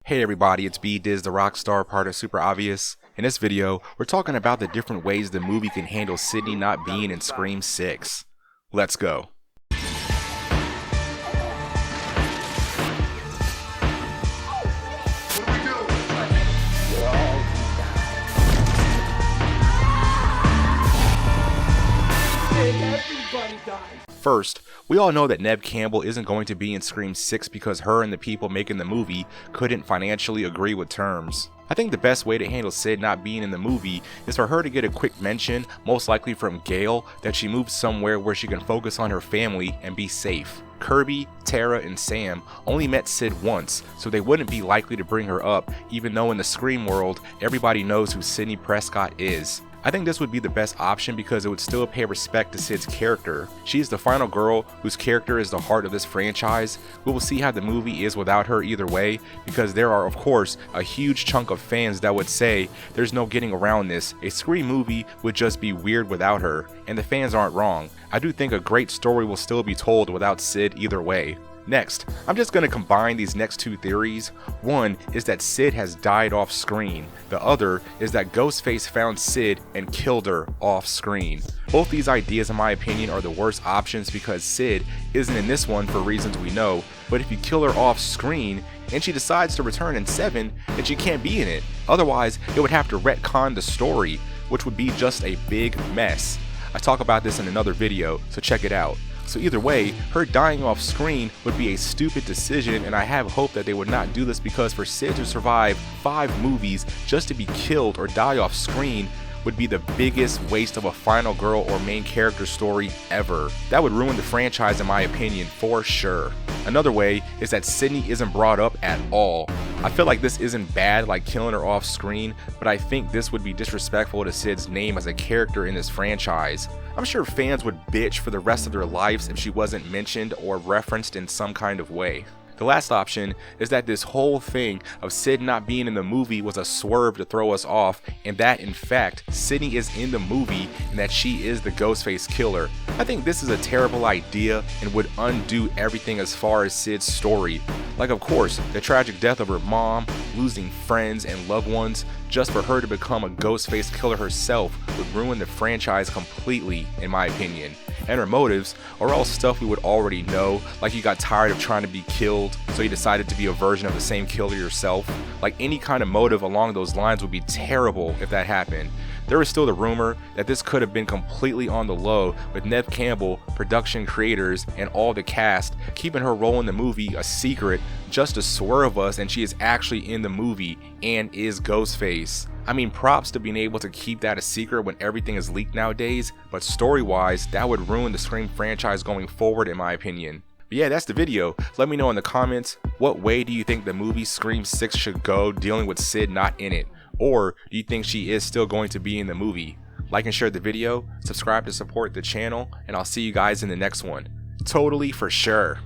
Hey everybody, it's B-Diz the Rockstar, part of SuperObvious. In this video, we're talking about the different ways the movie can handle Sidney not being in Scream 6. Let's go. First, we all know that Neve Campbell isn't going to be in Scream 6 because her and the people making the movie couldn't financially agree with terms. I think the best way to handle Sid not being in the movie is for her to get a quick mention, most likely from Gail, that she moves somewhere where she can focus on her family and be safe. Kirby, Tara, and Sam only met Sid once, so they wouldn't be likely to bring her up, even though in the Scream world, everybody knows who Sidney Prescott is. I think this would be the best option because it would still pay respect to Sid's character. She is the final girl whose character is the heart of this franchise. We will see how the movie is without her either way, because there are of course a huge chunk of fans that would say there's no getting around this. A Scream movie would just be weird without her, and the fans aren't wrong. I do think a great story will still be told without Sid either way. Next, I'm just going to combine these next two theories. One is that Sid has died off screen. The other is that Ghostface found Sid and killed her off screen. Both these ideas in my opinion are the worst options because Sid isn't in this one for reasons we know, but if you kill her off screen and she decides to return in 7, then she can't be in it. Otherwise, it would have to retcon the story, which would be just a big mess. I talk about this in another video, so check it out. So either way, her dying off screen would be a stupid decision, and I have hope that they would not do this because for Sid to survive 5 movies just to be killed or die off screen would be the biggest waste of a final girl or main character story ever. That would ruin the franchise in my opinion for sure. Another way is that Sidney isn't brought up at all. I feel like this isn't bad like killing her off screen, but I think this would be disrespectful to Sid's name as a character in this franchise. I'm sure fans would bitch for the rest of their lives if she wasn't mentioned or referenced in some kind of way. The last option is that this whole thing of Sid not being in the movie was a swerve to throw us off, and that in fact Sidney is in the movie and that she is the Ghostface killer. I think this is a terrible idea and would undo everything as far as Sid's story. Like of course, the tragic death of her mom, losing friends and loved ones, just for her to become a Ghostface killer herself would ruin the franchise completely in my opinion. And her motives are all stuff we would already know, like you got tired of trying to be killed, so you decided to be a version of the same killer yourself. Like any kind of motive along those lines would be terrible if that happened. There is still the rumor that this could have been completely on the low with Neve Campbell, production creators, and all the cast keeping her role in the movie a secret just to swerve us and she is actually in the movie and is Ghostface. I mean, props to being able to keep that a secret when everything is leaked nowadays, but story-wise, that would ruin the Scream franchise going forward in my opinion. But yeah, that's the video. Let me know in the comments, what way do you think the movie Scream 6 should go dealing with Sid not in it? Or do you think she is still going to be in the movie? Like and share the video, subscribe to support the channel, and I'll see you guys in the next one. Totally for sure.